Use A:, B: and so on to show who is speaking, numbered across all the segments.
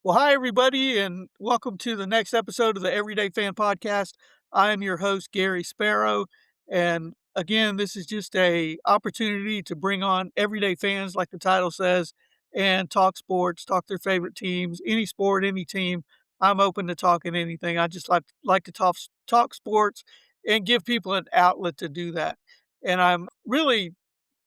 A: Well, hi, everybody, and welcome to the next episode of the Everyday Fan Podcast. I am your host, Gary Sparrow. And again, this is just a opportunity to bring on everyday fans, like the title says, and talk sports, talk their favorite teams, any sport, any team. I'm open to talking anything. I just like to talk sports and give people an outlet to do that. And I'm really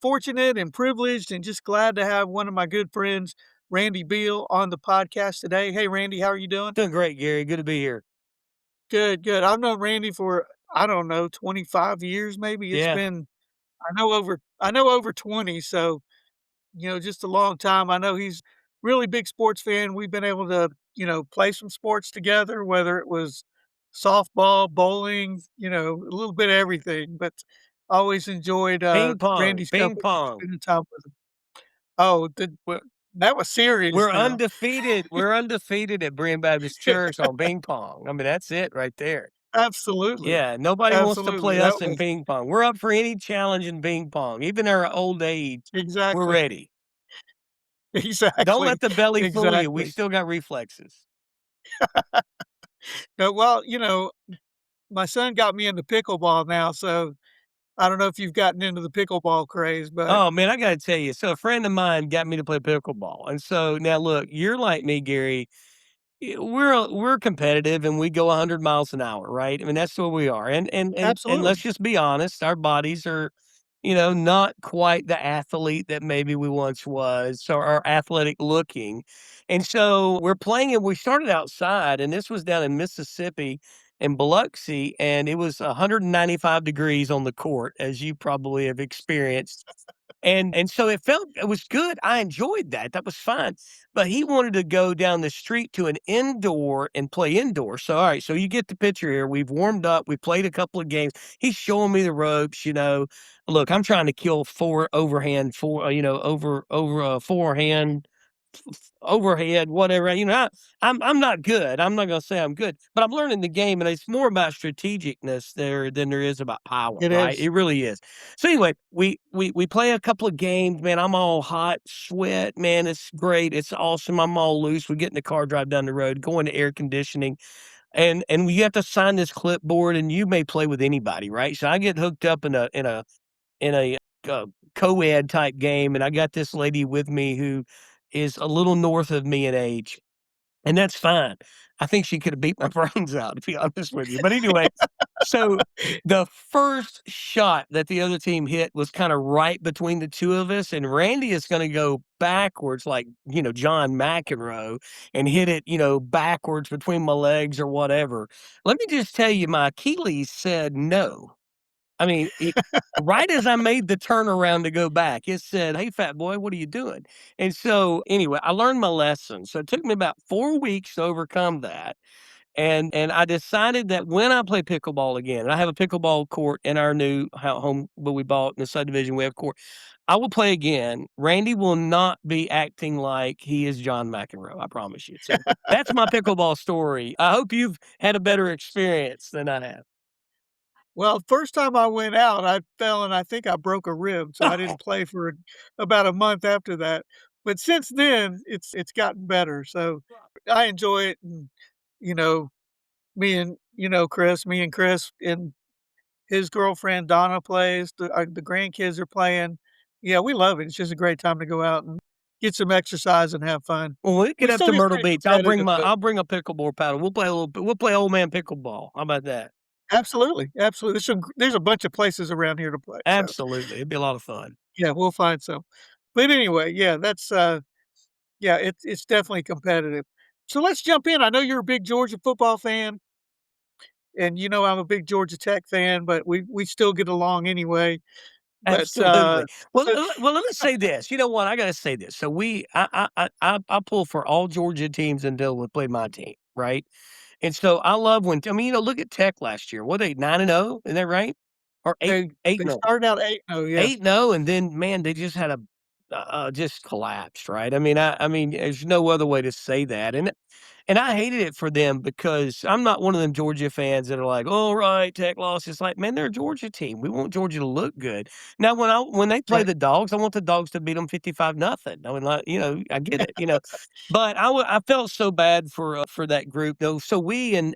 A: fortunate and privileged and just glad to have one of my good friends, Randy Beall, on the podcast today. Hey, Randy, how are you doing?
B: Doing great, Gary. Good to be here.
A: Good, good. I've known Randy for, I don't know, 25 years maybe. It's
B: Yeah.
A: been I know over 20, so just a long time. I know he's really big sports fan. We've been able to, play some sports together, whether it was softball, bowling, a little bit of everything, but always enjoyed
B: Ping pong,
A: Randy's
B: ping
A: company,
B: pong.
A: spending time with him. Oh,
B: We're
A: that was serious
B: we're
A: now.
B: undefeated. We're undefeated at Berean Baptist Church on ping pong. I mean, that's it right there.
A: Absolutely.
B: Yeah, nobody wants to
A: Absolutely.
B: play
A: That
B: us in
A: was
B: ping pong. We're up for any challenge in ping pong. Even our old age, we're
A: exactly.
B: ready. Don't
A: Exactly.
B: let the belly fool you. We
A: Exactly.
B: still got reflexes.
A: Well, my son got me into pickleball now, so I don't know if you've gotten into the pickleball craze, but
B: Oh man, I gotta tell you. So a friend of mine got me to play pickleball, and so now look, you're like me, Gary. We're competitive and we go 100 miles an hour, right? I mean, that's what we are. And let's
A: absolutely.
B: just be honest, our bodies are, not quite the athlete that maybe we once was, so our athletic looking. And so we're playing and we started outside and this was down in Mississippi in Biloxi and it was 195 degrees on the court as you probably have experienced and so it was good. I enjoyed that. That was fine. But he wanted to go down the street to an indoor and play indoor. So all right, so you get the picture here. We've warmed up. We played a couple of games. He's showing me the ropes. Look, I'm trying to kill four overhand, over a forehand overhead, whatever. I'm not good. I'm not gonna say I'm good, but I'm learning the game, and it's more about strategicness there than there is about power,
A: It
B: right?
A: is.
B: It really is. So anyway, we play a couple of games, man. I'm all hot, sweat, man. It's great. It's awesome. I'm all loose. We get in the car, drive down the road, go into air conditioning, and you have to sign this clipboard, and you may play with anybody, right? So I get hooked up in a co-ed type game, and I got this lady with me who is a little north of me in age, and that's fine. I think she could have beat my brains out, to be honest with you. But anyway, so the first shot that the other team hit was kind of right between the two of us, and Randy is going to go backwards like, John McEnroe and hit it, backwards between my legs or whatever. Let me just tell you, my Achilles said no. I mean, right as I made the turnaround to go back, it said, "Hey, fat boy, what are you doing?" And so, anyway, I learned my lesson. So it took me about 4 weeks to overcome that, and I decided that when I play pickleball again, and I have a pickleball court in our new home where we bought in the subdivision, we have court. I will play again. Randy will not be acting like he is John McEnroe, I promise you. So that's my pickleball story. I hope you've had a better experience than I have.
A: Well, first time I went out, I fell and I think I broke a rib, so I didn't play for about a month after that. But since then, it's gotten better. So I enjoy it, and you know, me and Chris and his girlfriend Donna plays. The grandkids are playing. Yeah, we love it. It's just a great time to go out and get some exercise and have fun.
B: When we
A: We
B: get up
A: still
B: to
A: get
B: Myrtle
A: pretty
B: Beach,
A: competitive, but
B: I'll bring a pickleball paddle. We'll play old man pickleball. How about that?
A: absolutely, absolutely. There's a bunch of places around here to play. So
B: Absolutely. It'd be a lot of fun.
A: yeah, we'll find some. But anyway, yeah, yeah, it's definitely competitive. So let's jump in. I know you're a big Georgia football fan, and I'm a big Georgia Tech fan, but we still get along anyway. But
B: Absolutely. Well,
A: so
B: let me say this. You know what? I gotta say this. So I pull for all Georgia teams until we play my team, right? And so I love when I mean, look at Tech last year. What they 9-0? Isn't that right? Or 8
A: they
B: 8
A: they
B: 0.
A: started out 8-0, yes.
B: 8-0, and then man, they just had a just collapsed, right? I mean, there's no other way to say that, and I hated it for them because I'm not one of them Georgia fans that are like, "All right, Tech lost." It's like, man, they're a Georgia team. We want Georgia to look good. Now, when they play
A: Right.
B: the Dogs, I want the Dogs to beat them 55-0. I mean, like, I get it, but I felt so bad for that group though. So we and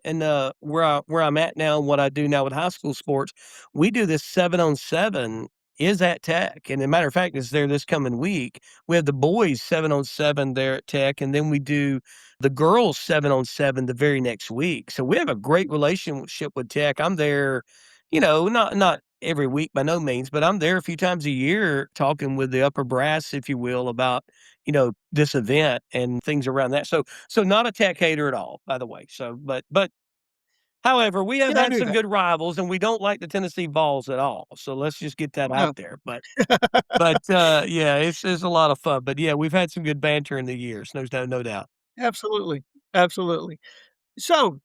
B: where I'm at now, what I do now with high school sports, we do this 7-on-7 is at Tech, and a matter of fact, it's there this coming week. We have the boys 7-on-7 there at Tech, and then we do the girls 7-on-7 the very next week. So we have a great relationship with Tech. I'm there, not every week by no means, but I'm there a few times a year talking with the upper brass, if you will, about this event and things around that. So not a Tech hater at all, by the way. So but however, we have
A: Yeah, I
B: had
A: knew
B: some
A: that.
B: good rivals, and we don't like the Tennessee Vols at all. So let's just get that out
A: No.
B: there. But yeah, it's a lot of fun. But yeah, we've had some good banter in the years. No doubt.
A: Absolutely. Absolutely. So,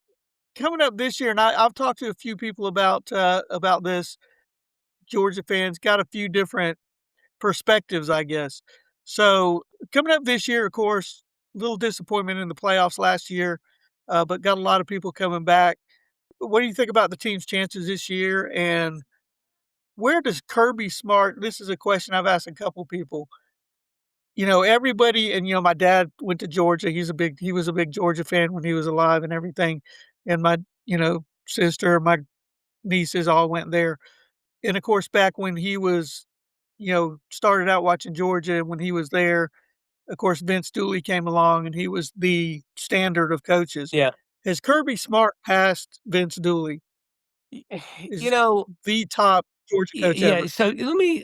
A: coming up this year, and I've talked to a few people about this, Georgia fans, got a few different perspectives, I guess. So, coming up this year, of course, little disappointment in the playoffs last year, but got a lot of people coming back. What do you think about the team's chances this year? And where does Kirby Smart, this is a question I've asked a couple people. Everybody, and my dad went to Georgia. He was a big Georgia fan when he was alive and everything. And my, sister, my nieces all went there. And of course, back when he was, started out watching Georgia, when he was there, of course, Vince Dooley came along and he was the standard of coaches.
B: Yeah.
A: Has Kirby Smart passed Vince Dooley?
B: Y you
A: Is
B: know,
A: the top Georgia coach
B: yeah,
A: ever.
B: so let me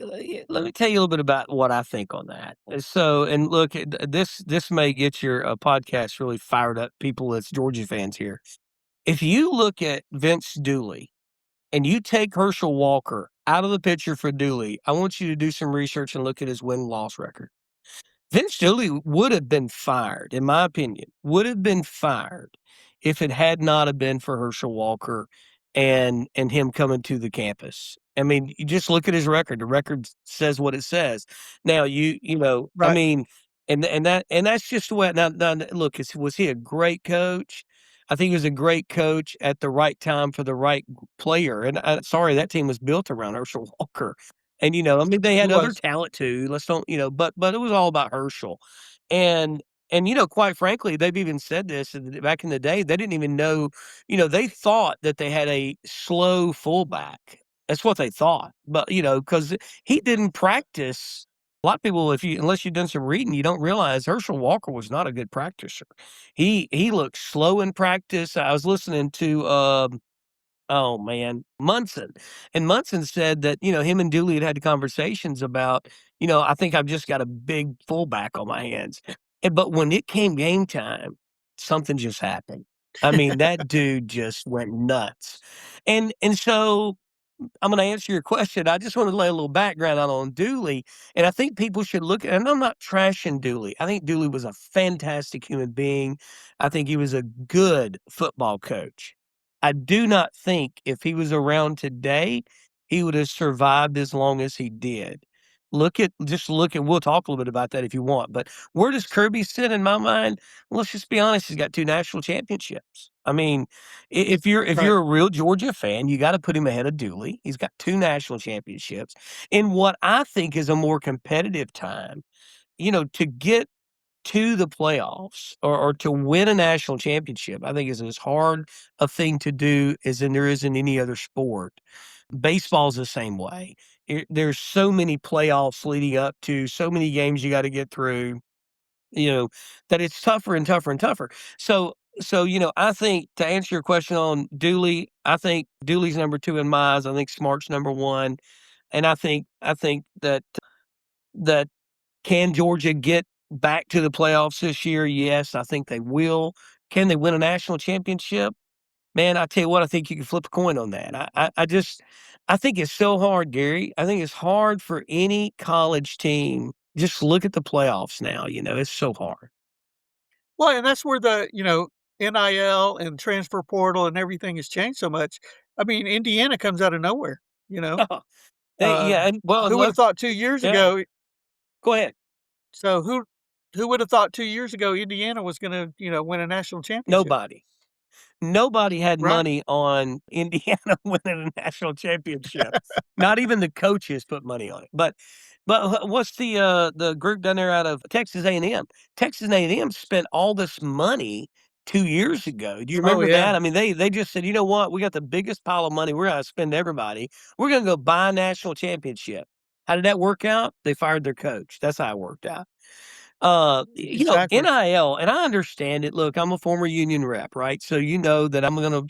B: tell you a little bit about what I think on that. So, and look, this may get your, podcast really fired up, people that's Georgia fans here. If you look at Vince Dooley and you take Herschel Walker out of the picture for Dooley, I want you to do some research and look at his win-loss record. Vince Dooley would have been fired, in my opinion, would have been fired if it had not have been for Herschel Walker and him coming to the campus. I mean, you just look at his record. The record says what it says. Now I
A: Right.
B: mean, and that's just the way. Now look, was he a great coach? I think he was a great coach at the right time for the right player. And sorry, that team was built around Herschel Walker. And, I mean, they
A: It
B: had other
A: was.
B: talent too. Let's don't, but it was all about Herschel. And quite frankly, they've even said this back in the day, they didn't even know, they thought that they had a slow fullback. That's what they thought. But, because he didn't practice. A lot of people, unless you've done some reading, you don't realize Herschel Walker was not a good practicer. He looked slow in practice. I was listening to oh, man, Munson, and Munson said that, him and Dooley had conversations about, "I think I've just got a big fullback on my hands." But when it came game time, something just happened. I mean, that dude just went nuts. And so I'm gonna answer your question. I just wanna lay a little background out on Dooley, and I think people should look at, and I'm not trashing Dooley. I think Dooley was a fantastic human being. I think he was a good football coach. I do not think if he was around today, he would have survived as long as he did. We'll talk a little bit about that if you want, but where does Kirby sit in my mind? Well, let's just be honest, he's got 2 national championships. I mean, if
A: Right.
B: you're a real Georgia fan, you gotta put him ahead of Dooley. He's got 2 national championships in what I think is a more competitive time. To get to the playoffs or to win a national championship, I think is as hard a thing to do as there is in any other sport. Baseball's the same way. There's so many playoffs leading up to, so many games you gotta get through, you know, that it's tougher and tougher and tougher. So, I think to answer your question on Dooley, I think Dooley's number 2 in my eyes. I think Smart's number 1, and I think that can Georgia get back to the playoffs this year? Yes, I think they will. Can they win a national championship? Man, I tell you what, I think you can flip a coin on that. I think it's so hard, Gary. I think it's hard for any college team. Just look at the playoffs now, it's so hard.
A: Well, and that's where the, NIL and transfer portal and everything has changed so much. I mean, Indiana comes out of nowhere, you know?
B: They yeah, and well, and
A: Who would have
B: look
A: thought 2 years
B: yeah,
A: ago
B: go ahead.
A: So who would have thought 2 years ago Indiana was gonna, win a national championship?
B: Nobody. Nobody had
A: Right.
B: money on Indiana winning a national championship. Not even the coaches put money on it. But what's the group down there out of Texas A&M? Texas A&M spent all this money 2 years ago. Do you
A: Oh,
B: remember
A: yeah.
B: that? I mean, they just said, "You know what? We got the biggest pile of money. We're gonna spend everybody. We're gonna go buy a national championship." How did that work out? They fired their coach. That's how it worked out.
A: Exactly.
B: NIL, and I understand it. Look, I'm a former union rep, right? So you know that I'm gonna,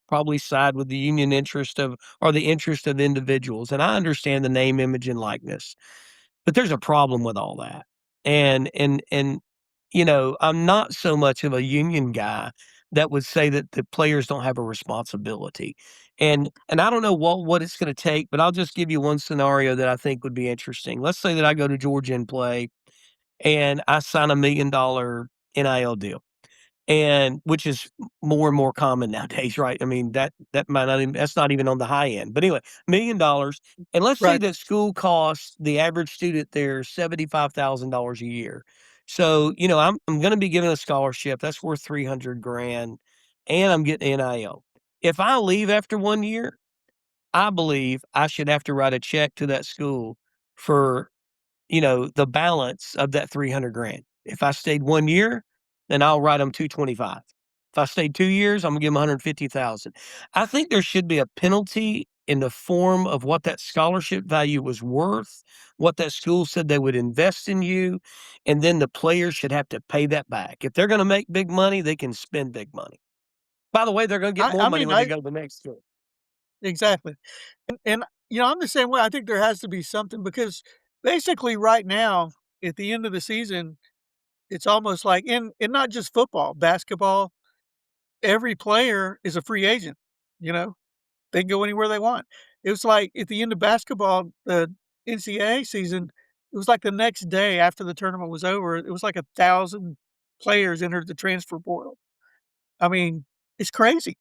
B: probably side with the union interest of or the interest of individuals. And I understand the name, image, and likeness. But there's a problem with all that. And I'm not so much of a union guy that would say that the players don't have a responsibility. And I don't know what it's gonna take, but I'll just give you one scenario that I think would be interesting. Let's say that I go to Georgia and play and I sign $1 million NIL deal, and which is more and more common nowadays, right? I mean, that might not even that's not even on the high end. But anyway, $1 million, and let's say
A: Right.
B: that school costs the average student there $75,000 a year. So, I'm gonna be given a scholarship that's worth 300 grand, and I'm getting NIL. If I leave after 1 year, I believe I should have to write a check to that school for the balance of that 300 grand. If I stayed 1 year, then I'll write them 225. If I stayed 2 years, I'm gonna give them 150,000. I think there should be a penalty in the form of what that scholarship value was worth, what that school said they would invest in you, and then the players should have to pay that back. If they're gonna make big money, they can spend big money. By the way, they're gonna get
A: I
B: more
A: I
B: money
A: mean,
B: when they
A: I
B: go to the next school.
A: exactly. And, I'm the same way. I think there has to be something because basically right now, at the end of the season, it's almost like in not just football, basketball, every player is a free agent, you know? They can go anywhere they want. It was like at the end of basketball, the NCAA season, it was like the next day after the tournament was over, it was like 1,000 players entered the transfer portal. I mean, it's crazy.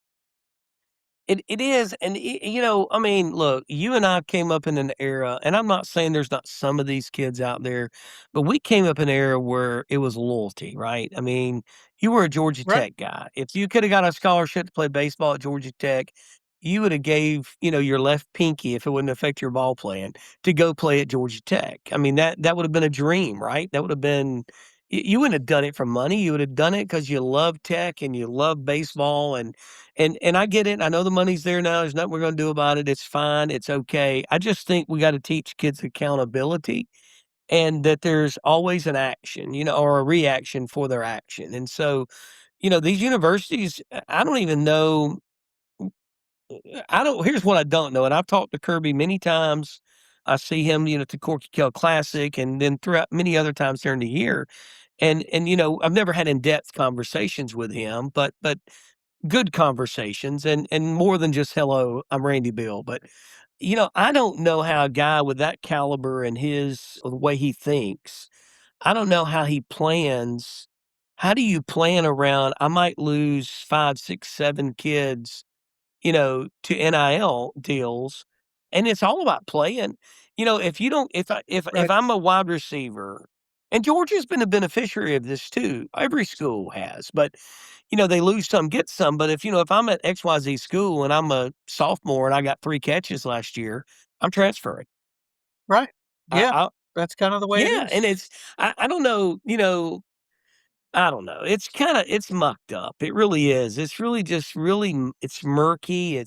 B: It is, and I mean, look, you and I came up in an era, and I'm not saying there's not some of these kids out there, but we came up in an era where it was loyalty, right? I mean, you were a Georgia
A: Right,
B: Tech guy. If you coulda got a scholarship to play baseball at Georgia Tech, you woulda gave, your left pinky, if it wouldn't affect your ball playing, to go play at Georgia Tech. I mean, that would have been a dream, right? That would have been you wouldn't have done it for money. You would have done it because you love tech and you love baseball and I get it. I know the money's there now. There's nothing we're gonna do about it. It's fine. It's okay. I just think we gotta teach kids accountability and that there's always an action, or a reaction for their action. And so, these universities, I don't even know. I don't here's what I don't know, and I've talked to Kirby many times. I see him, at the Corky Kell Classic and then throughout many other times during the year. And I've never had in-depth conversations with him, but good conversations and more than just, "Hello, I'm Randy Beall," but, I don't know how a guy with that caliber and the way he thinks, I don't know how he plans. How do you plan around, "I might lose 5, 6, 7 kids, to NIL deals," and it's all about playing. If you don't if
A: right,
B: I'm a wide receiver, and Georgia's been a beneficiary of this too, every school has, but, they lose some, get some, but if I'm at XYZ school and I'm a sophomore and I got 3 catches last year, I'm transferring.
A: right. Yeah,
B: I
A: that's kinda the way it
B: yeah,
A: is.
B: and I don't know, I don't know. It's mucked up. It really is. It's really just really it's murky.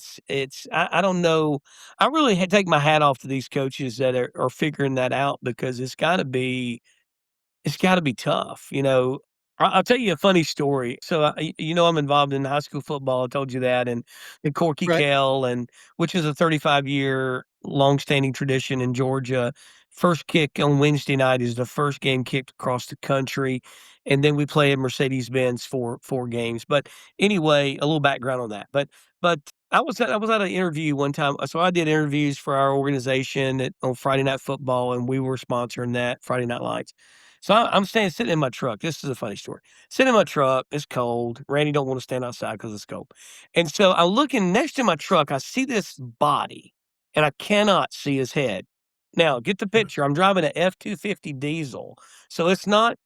B: I don't know. I really take my hat off to these coaches that are figuring that out because it's gotta be tough, I'll tell you a funny story. So, I'm involved in high school football, I told you that, and Corky
A: Right,
B: Kell, which is a 35-year longstanding tradition in Georgia. First kick on Wednesday night is the first game kicked across the country, and then we play at Mercedes-Benz for 4 games. But anyway, a little background on that. But I was at an interview one time. So I did interviews for our organization on Friday Night Football, and we were sponsoring that, Friday Night Lights. So I'm sitting in my truck. This is a funny story. Sitting in my truck, it's cold. Randy don't want to stand outside because it's cold. And so I'm looking next to my truck. I see this body, and I cannot see his head. Now, get the picture. I'm driving a F-250 diesel, so it's not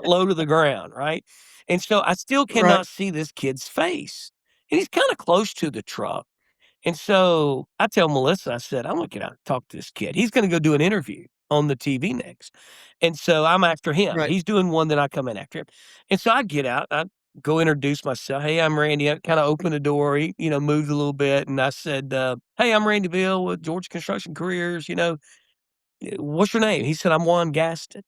B: low to the ground, right? And so I still
A: Right,
B: cannot see this kid's face, and he's kinda close to the truck. And so I tell Melissa, I said, "I'm gonna get out and talk to this kid. He's gonna go do an interview on the TV next." And so I'm after him.
A: right,
B: He's doing one, then I come in after him. And so I get out, I go introduce myself. "Hey, I'm Randy." I kinda open the door, he, moved a little bit, and I said, "Hey, I'm Randy Beall with Georgia Construction Careers, what's your name?" He said, "I'm Juan Gaston."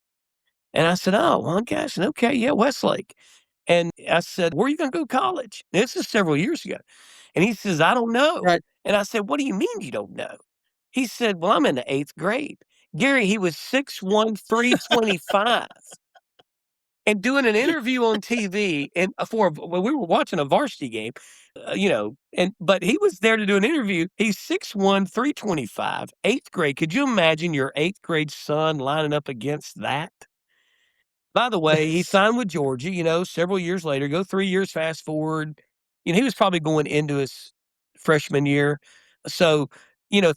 B: And I said, "Oh, Juan Gaston, okay, yeah, Westlake." And I said, "Where are you gonna go to college?" This is several years ago. And he says, "I don't know."
A: right.
B: And I said, "What do you mean you don't know?" He said, "Well, I'm in the 8th grade." Gary, he was 6'1", 325 and doing an interview on TV and when we were watching a varsity game, but he was there to do an interview. He's 6'1", 325, 8th grade. Could you imagine your 8th grade son lining up against that? By the way, he signed with Georgia, several years later, go 3 years fast forward, he was probably going into his freshman year. So,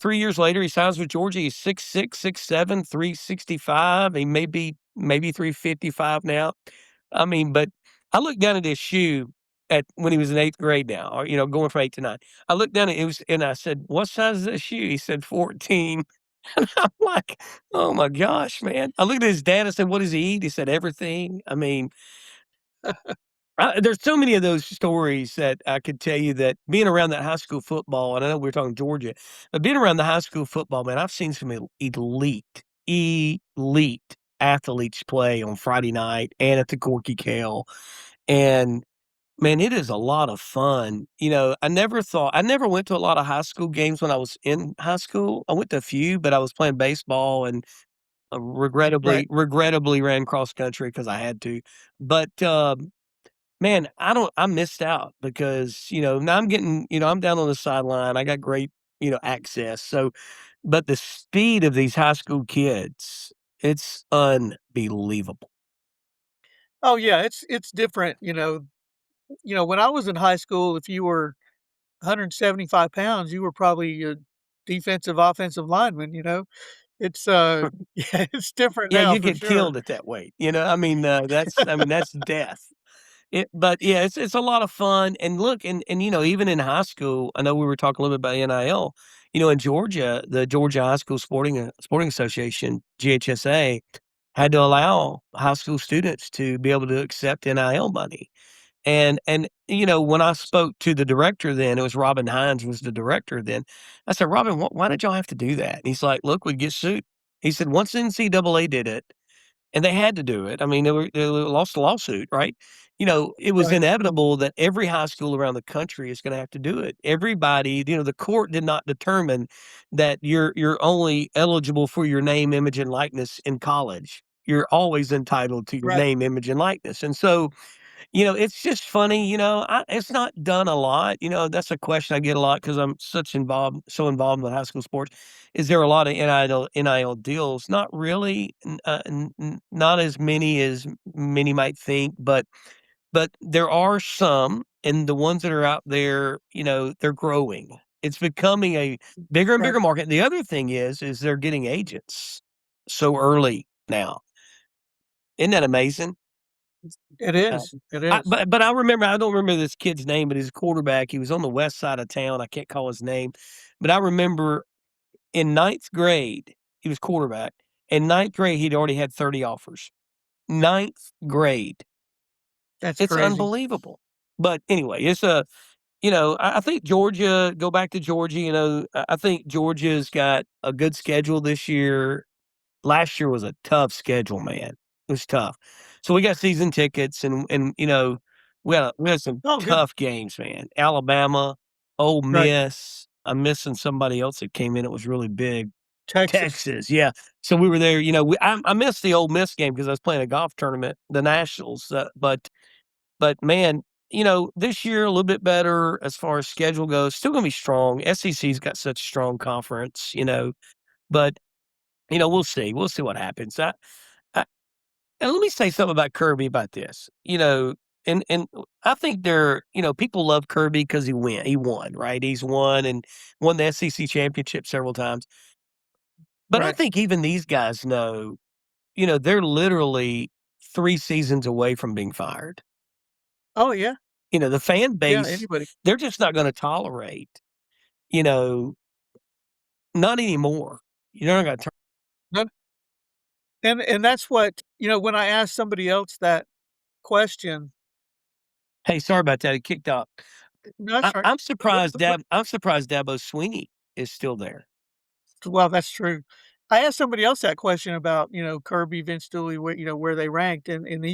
B: 3 years later, he signs with Georgia. He's 6'6", 6'7", 365. He may be maybe 355 now. I mean, but I looked down at his shoe at when he was in 8th grade now, or, going from 8 to 9. I looked down at it was and I said, "What size is that shoe?" He said, 14. And I'm like, "Oh my gosh, man." I looked at his dad, I said, "What does he eat?" He said, "Everything." I mean, there's so many of those stories that I could tell you that being around that high school football, and I know we're talking Georgia, but being around the high school football, man, I've seen some elite athletes play on Friday night and at the Corky Kale, and man, it is a lot of fun. I never went to a lot of high school games when I was in high school. I went to a few, but I was playing baseball and
A: Right.
B: regrettably ran cross country because I had to. But, man, I missed out because, now I'm down on the sideline. I got great, access. So, but the speed of these high school kids, it's unbelievable.
A: Oh, yeah, it's different, when I was in high school, if you were 175 pounds, you were probably a defensive, offensive lineman, It's, yeah, it's different
B: Yeah,
A: now
B: you
A: for
B: get
A: sure.
B: killed at that weight, that's death. But yeah, it's a lot of fun, and look, and, even in high school, I know we were talking a little bit about NIL, in Georgia, the Georgia High School Sporting Association, GHSA, had to allow high school students to be able to accept NIL money, and, when I spoke to the director then, it was Robin Hines was the director then, I said, "Robin, why did y'all have to do that?" And he's like, "Look, we'd get sued." He said, "Once NCAA did it, and they had to do it. I mean, they lost a lawsuit, right? It was
A: Right,
B: inevitable that every high school around the country is gonna have to do it. Everybody, the court did not determine that you're only eligible for your name, image, and likeness in college. You're always entitled to your
A: right.
B: name, image, and likeness. And so, it's just funny, it's not done a lot. That's a question I get a lot because I'm so involved with high school sports. Is there a lot of NIL deals? Not really, not as many as many might think, but there are some, and the ones that are out there, they're growing. It's becoming a bigger and
A: Right.
B: bigger market. The other thing is they're getting agents so early now. Isn't that amazing?
A: It
B: Uh,
A: is, it
B: I
A: is.
B: but I don't remember this kid's name, but his quarterback, he was on the west side of town, I can't call his name, but I remember in ninth grade, he was quarterback. In ninth grade, he'd already had 30 offers. Ninth grade.
A: That's
B: It's
A: crazy.
B: unbelievable. But anyway, I think Georgia go back to Georgia, I think Georgia's got a good schedule this year. Last year was a tough schedule, man. It was tough. So we got season tickets and we had some
A: Oh, good.
B: tough games, man. Alabama, Ole
A: Right.
B: Miss. I'm missing somebody else that came in, it was really big.
A: Texas.
B: Texas, yeah. So we were there, I missed the Ole Miss game because I was playing a golf tournament, the Nationals, but man, this year a little bit better as far as schedule goes. Still gonna be strong. SEC's got such a strong conference, but we'll see. We'll see what happens. I and let me say something about Kirby about this. And I think people love Kirby because he won, right? He's won and won the SEC championship several times. But I
A: right.
B: think even these guys know, they're literally 3 seasons away from being fired.
A: Oh, yeah.
B: The fan
A: Yeah,
B: base,
A: anybody.
B: they're just not gonna tolerate, you know, not anymore. You're not gonna turn.
A: No, and that's what when I asked somebody else that question.
B: "Hey, sorry about that, it kicked off."
A: No, that's right.
B: I'm surprised Dabo Sweeney is still there.
A: Well, that's true. I asked somebody else that question about, Kirby, Vince Dooley, where they ranked, and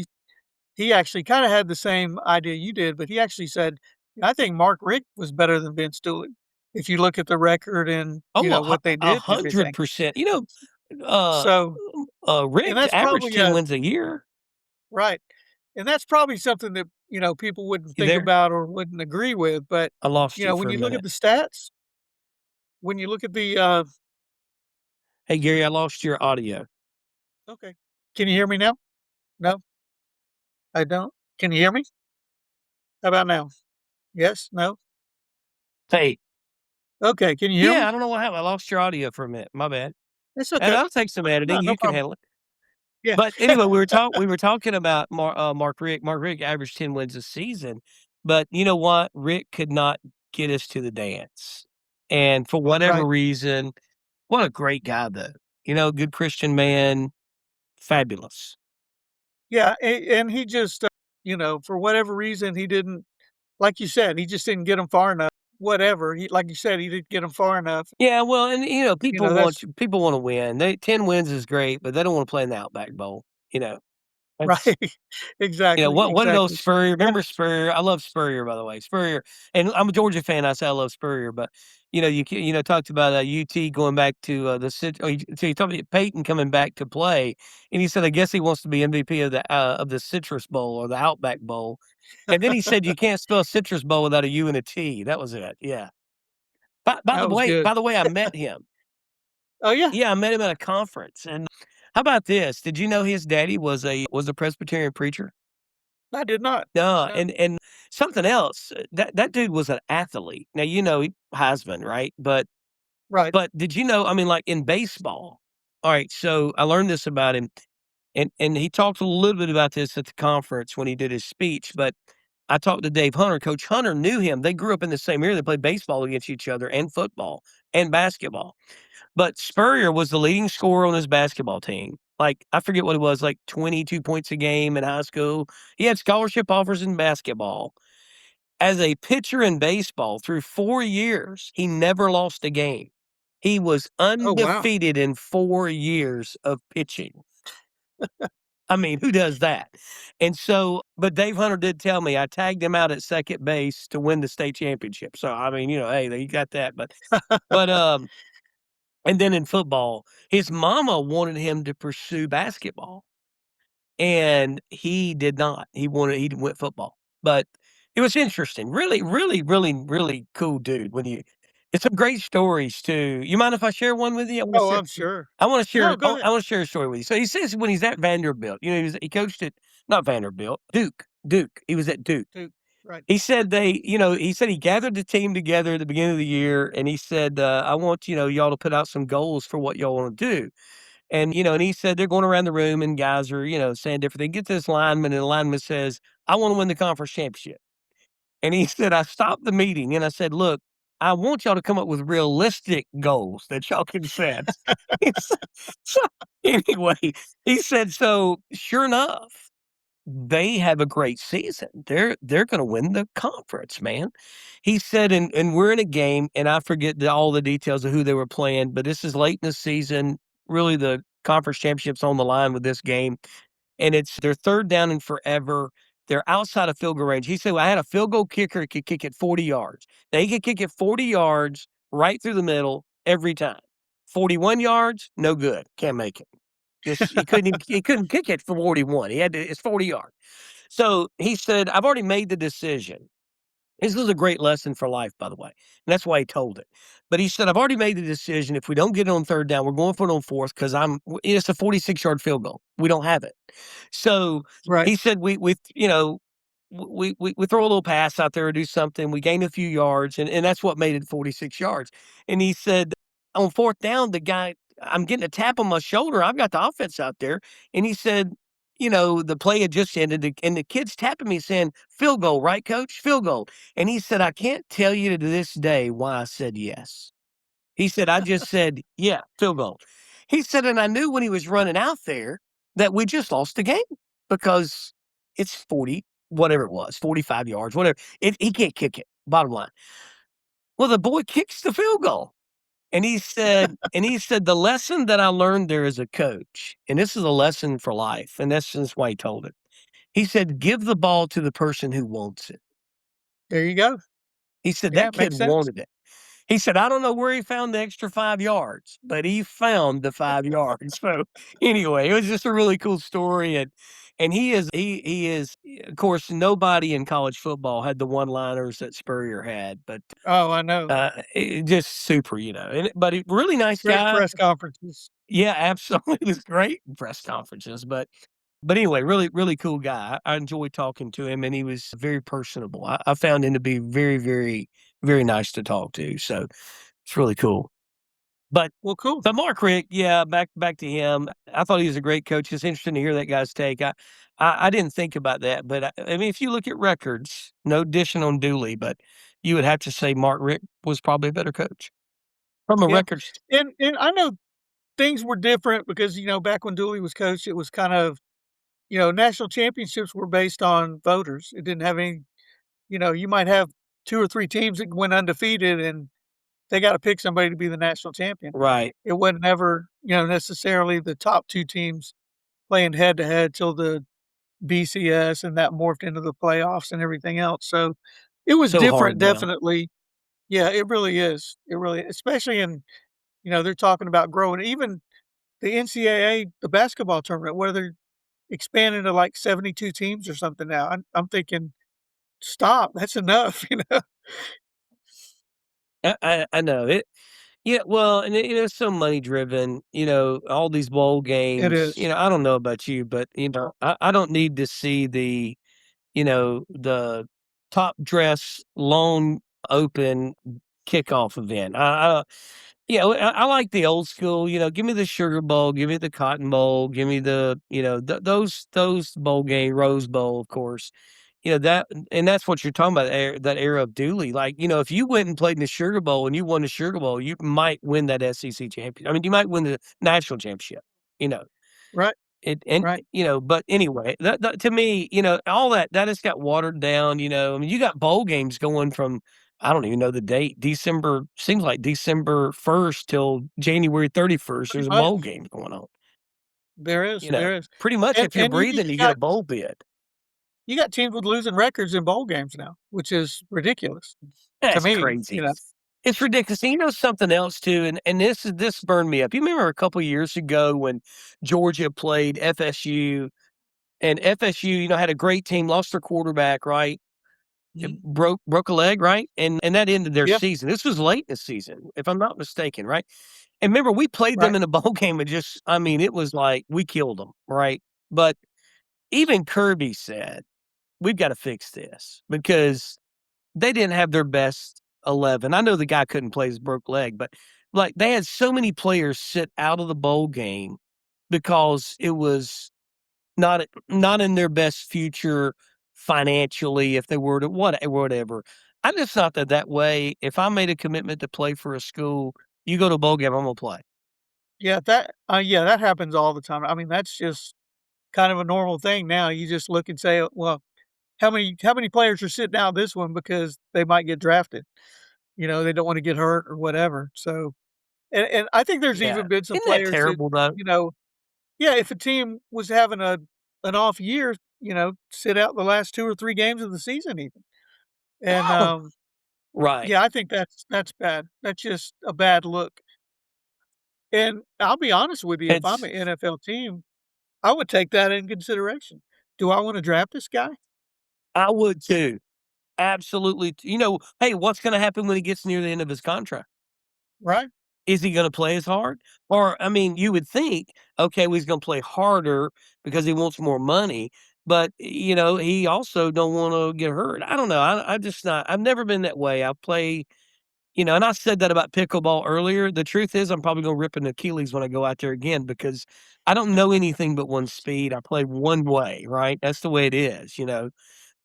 A: he actually kinda had the same idea you did, but he actually said, "I think Mark Richt was better than Vince Dooley, if you look at the record and,
B: Oh,
A: what they
B: a
A: did and everything."
B: 100%. Uh,
A: So and
B: Rick
A: that's
B: averaged
A: probably
B: 10 wins a year.
A: right, and that's probably something that, people wouldn't
B: You
A: think
B: there?
A: about or wouldn't agree with, but,
B: I lost you
A: when
B: for a
A: you look at
B: minute.
A: the stats, when you look at the,
B: Hey, Gary, I lost your audio.
A: okay. Can you hear me now? No, I don't. Can you hear me? How about now? Yes? No?
B: Hey.
A: Okay, can you hear me?
B: Yeah, I don't know what happened. I lost your audio for a minute. My bad.
A: It's
B: And
A: okay.
B: I'll take some
A: No,
B: editing.
A: no
B: You can
A: problem.
B: handle it.
A: Yeah.
B: But anyway, we were talking about Mark Richt. Mark Richt averaged 10 wins a season, but you know what? Rick could not get us to the dance. And for whatever
A: Right.
B: reason, what a great guy though. Good Christian man, fabulous.
A: Yeah, and he just, for whatever reason, he didn't like you said, he just didn't get him far enough. Whatever, he like you said, he didn't get him far enough.
B: Yeah, well, and
A: That's
B: people want to win. 10 wins is great, but they don't want to play in the Outback Bowl. You know, that's
A: right. Exactly,
B: What did old
A: exactly.
B: Spurrier
A: Yeah.
B: remember Spurrier? I love Spurrier, by the way. Spurrier, and I'm a Georgia fan, I say I love Spurrier, but, talked about, UT going back to, the Cit oh, so you talked about Peyton coming back to play, and he said, "I guess he wants to be MVP of the Citrus Bowl or the Outback Bowl." And then he said, "You can't spell Citrus Bowl without a U and a T." That was it, yeah. By the
A: That was
B: way
A: good.
B: I met him.
A: Oh, yeah.
B: Yeah, I met him at a conference, and how about this? Did you know his daddy was a Presbyterian preacher?
A: I did not.
B: No,
A: No.
B: and something else, that dude was an athlete. Now, Heisman, right?
A: Right.
B: But did you know, I mean, like, in baseball, alright, so I learned this about him, and he talked a little bit about this at the conference when he did his speech, but I talked to Dave Hunter. Coach Hunter knew him. They grew up in the same area. They played baseball against each other and football and basketball. But Spurrier was the leading scorer on his basketball team. Like, I forget what it was, like 22 points a game in high school. He had scholarship offers in basketball. As a pitcher in baseball, through 4 years, he never lost a game. He was
A: Oh, wow.
B: undefeated in 4 years of pitching. I mean, who does that? And so but Dave Hunter did tell me I tagged him out at second base to win the state championship. So, I mean, hey, you got that, but, and then in football, his mama wanted him to pursue basketball, and he did not. He went football. But it was interesting. Really, really, really, really cool dude when you it's some great stories too. You mind if I share one with you?
A: Oh, I'm sure.
B: I wanna share
A: No, go ahead.
B: I wanna share a story with you. So he says when he's at Vanderbilt, he coached at not Vanderbilt, Duke. He was at Duke.
A: Dude, right.
B: He said he said he gathered the team together at the beginning of the year, and he said, "I want, y'all to put out some goals for what y'all wanna do." And he said they're going around the room and guys are, saying different things. Get to this lineman, and the lineman says, "I wanna win the conference championship." And he said, I stopped the meeting and I said, "Look, I want y'all to come up with realistic goals that y'all can set." He said so anyway, he said, "So, sure enough, they have a great season. They're gonna win the conference, man." He said, and we're in a game, and I forget all the details of who they were playing, but this is late in the season. Really, the conference championship's on the line with this game, and it's their 3rd down and forever. They're outside of field goal range. He said, "Well, I had a field goal kicker that could kick it 40 yards. Now, he could kick it 40 yards right through the middle every time. 41 yards, no good. Can't make it. Just he couldn't kick it for 41. It's 40 yards." So he said, "I've already made the decision." This was a great lesson for life, by the way, and that's why he told it. But he said, "I've already made the decision. If we don't get it on 3rd down, we're going for it on 4th because it's a 46-yard field goal. We don't have it." So
A: Right.
B: he said, we throw a little pass out there or do something. We gain a few yards, and that's what made it 46 yards. And he said, on 4th down, the guy I'm getting a tap on my shoulder. I've got the offense out there. And he said, the play had just ended, and the kid's tapping me saying, field goal, right, coach? Field goal. And he said, I can't tell you to this day why I said yes. He said, I just said, yeah, field goal. He said, and I knew when he was running out there that we just lost the game because it's 40, whatever it was, 45 yards, whatever. He can't kick it, bottom line. Well, the boy kicks the field goal. And he said, the lesson that I learned there as a coach, and this is a lesson for life, and that's just why he told it. He said, give the ball to the person who wants it.
A: There you go.
B: He said,
A: Yeah,
B: that
A: it
B: kid
A: makes sense.
B: wanted it. He said, I don't know where he found the extra 5 yards, but he found the 5 yards. So anyway, it was just a really cool story. And he is, of course, nobody in college football had the one-liners that Spurrier had, but
A: Oh, I know.
B: just super, but he really nice
A: Great
B: guy.
A: press conferences.
B: Yeah, absolutely. It was great in press conferences, but anyway, really, really cool guy. I enjoyed talking to him, and he was very personable. I found him to be very, very, very nice to talk to. So it's really cool. But
A: Well, cool.
B: but Mark Rick, yeah, back to him. I thought he was a great coach. It's interesting to hear that guy's take. I didn't think about that, but I mean, if you look at records, no dishing on Dooley, but you would have to say Mark Rick was probably a better coach from a
A: Yeah.
B: records.
A: And I know things were different because, back when Dooley was coach, it was kind of, national championships were based on voters. It didn't have any, you might have 2 or 3 teams that went undefeated and they gotta pick somebody to be the national champion.
B: Right.
A: It wasn't ever, necessarily the top 2 teams playing head to head till the BCS, and that morphed into the playoffs and everything else. So it was
B: So
A: different,
B: hard now.
A: definitely. Yeah, it really is. It really, especially in, they're talking about growing even the NCAA, the basketball tournament, where they're expanding to like 72 teams or something now. I'm thinking, stop, that's enough,
B: I know it. Yeah, well, and it's so money driven, all these bowl
A: It
B: games,
A: is.
B: I don't know about you, but I don't need to see the top dress lawn open kickoff event. I like the old school, give me the Sugar Bowl, give me the Cotton Bowl, give me the, those bowl game, Rose Bowl, of course. And that's what you're talking about, that era of Dooley. Like, if you went and played in the Sugar Bowl and you won the Sugar Bowl, you might win that SEC championship. I mean, you might win the national championship, you know.
A: Right,
B: It and
A: right.
B: but anyway, that to me, all that has got watered down, I mean, you got bowl games going from I don't even know the date. December seems like December 1st till January 31st.
A: Pretty
B: There's a
A: much.
B: bowl game going on.
A: There is,
B: You know,
A: there is.
B: pretty much
A: And
B: if you're
A: you
B: breathing, you get a
A: got
B: bowl bid.
A: you got teams with losing records in bowl games now, which is ridiculous to
B: That's
A: me,
B: crazy. It's ridiculous. And something else too, and this burned me up. You remember a couple years ago when Georgia played FSU, and FSU, had a great team, lost their quarterback, right? It
A: Mhm.
B: broke a leg, right? And that ended their
A: Yeah,
B: season. This was late in the season, if I'm not mistaken, right? And remember, we played them
A: right.
B: in a bowl game and I mean, it was like we killed them, right? But even Kirby said, we've got to fix this because they didn't have their best 11. I know the guy couldn't play his broke leg, but like they had so many players sit out of the bowl game because it was not in their best future financially if they were to whatever. I just thought that way, if I made a commitment to play for a school, you go to a bowl game, I'm gonna play.
A: Yeah, that happens all the time. I mean, that's just kind of a normal thing now. You just look and say, "Well, how many players are sitting out this one because they might get drafted?" They don't wanna get hurt or whatever. So and I think there's
B: Yeah.
A: even been some
B: Isn't that
A: players that,
B: terrible though?
A: you know yeah, if a team was having an off year, sit out the last 2 or 3 games of the season even. And,
B: Right.
A: yeah, I think that's bad. That's just a bad look. And I'll be honest with you, if I'm
B: It's
A: an NFL team, I would take that in consideration. Do I wanna draft this guy?
B: I would too. Absolutely. Hey, what's gonna happen when he gets near the end of his contract?
A: Right?
B: Is he gonna play as hard? Or, I mean, you would think, okay, well, he's gonna play harder because he wants more money, but, he also don't wanna get hurt. I don't know. I just not I've never been that way. I play, and I said that about pickleball earlier. The truth is I'm probably gonna rip an Achilles when I go out there again because I don't know anything but one speed. I play one way, right? That's the way it is.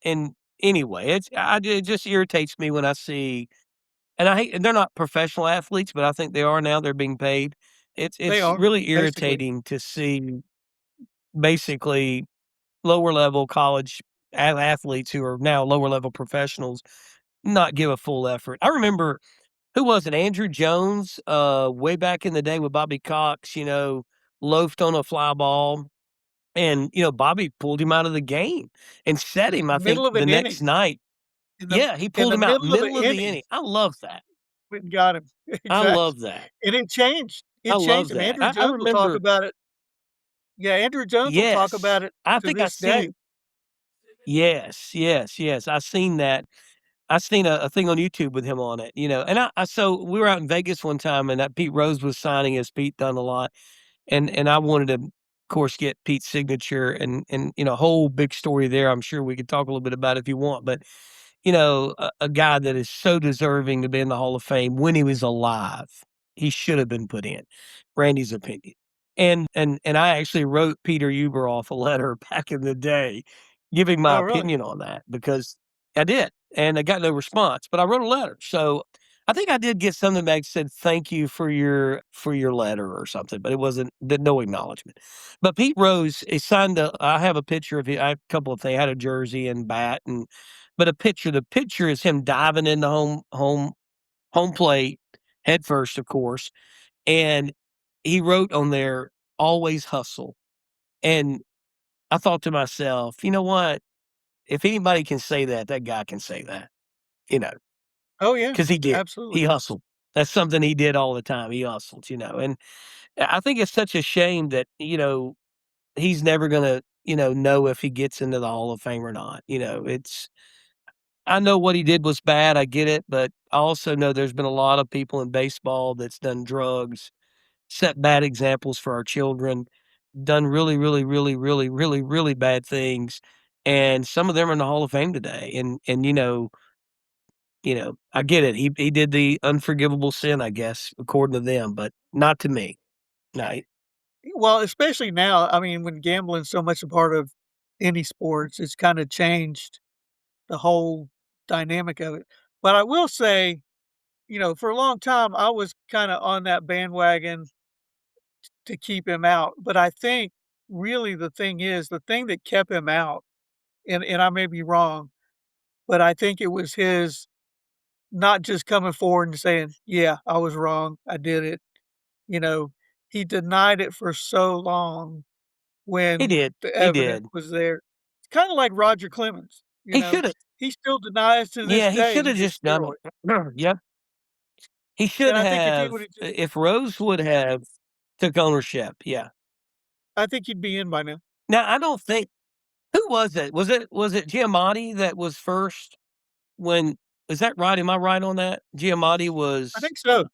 B: And anyway, it just irritates me when I see and I hate and they're not professional athletes, but I think they are now, they're being paid.
A: They
B: It's
A: are,
B: really
A: basically.
B: irritating to see basically lower level college athletes who are now lower level professionals not give a full effort. I remember who was it? Andrew Jones, way back in the day with Bobby Cox, loafed on a fly ball. And, Bobby pulled him out of the game and set him, I think,
A: Middle of
B: the
A: an
B: next
A: inning.
B: night.
A: In the
B: Yeah, he
A: in
B: pulled
A: the
B: him out
A: middle of an
B: middle of the
A: inning,
B: inning. I love that.
A: went and got him.
B: I
A: Exactly.
B: love that.
A: And it changed.
B: I
A: It changed
B: love
A: him.
B: that.
A: Andrew
B: I
A: Jones will talk
B: remember
A: about it. Yeah, Andrew Jones will talk
B: yes.
A: about it
B: I
A: to
B: think I
A: this day.
B: seen yes, yes, yes. I seen that. I seen a thing on YouTube with him on it, and so we were out in Vegas one time and that Pete Rose was signing as Pete done a lot. And I wanted to, of course, get Pete's signature and whole big story there. I'm sure we could talk a little bit about it if you want, but a guy that is so deserving to be in the Hall of Fame when he was alive. He should have been put in, Randy's opinion. And I actually wrote Peter Uberoff a letter back in the day giving my
A: Oh, really?
B: opinion on that because I did, and I got no response, but I wrote a letter. So I think I did get something back that said thank you for your letter or something, but it wasn't no acknowledgement. But Pete Rose, he signed I have a picture of it. I have a couple of things. I had a jersey and bat and but a picture. The picture is him diving in the home plate head first, of course, and he wrote on there, "Always hustle." And I thought to myself, you know what? If anybody can say that, that guy can say that, you know,
A: Oh, yeah.
B: because he did.
A: Absolutely.
B: He hustled. That's something he did all the time. He hustled, and I think it's such a shame that he's never gonna know if he gets into the Hall of Fame or not. It's I know what he did was bad, I get it, but I also know there's been a lot of people in baseball that's done drugs, set bad examples for our children, done really, really, really, really, really, really bad things, and some of them are in the Hall of Fame today, and I get it. He did the unforgivable sin, I guess, according to them, but not to me. No,
A: Well, especially now, I mean, when gambling's so much a part of any sports, it's kinda changed the whole dynamic of it. But I will say, for a long time, I was kinda on that bandwagon to keep him out, but I think really the thing is, the thing that kept him out, and I may be wrong, but I think it was his not just coming forward and saying, "Yeah, I was wrong, I did it." You know, he denied it for so long
B: he
A: when
B: did.
A: the
B: He
A: evidence
B: did.
A: was there. It's kinda like Roger Clemens,
B: He shoulda
A: he still denies to this
B: yeah, he
A: day
B: shoulda
A: he did
B: just done it.
A: steroids,
B: Yep. He
A: and
B: should
A: I think if he
B: have
A: would've just
B: if Rose would have took ownership, yeah.
A: I think he'd be in by now.
B: Now, I don't think who was it? Was it Giamatti that was first when is that right? Am I right on that? Giamatti
A: I
B: was
A: think so.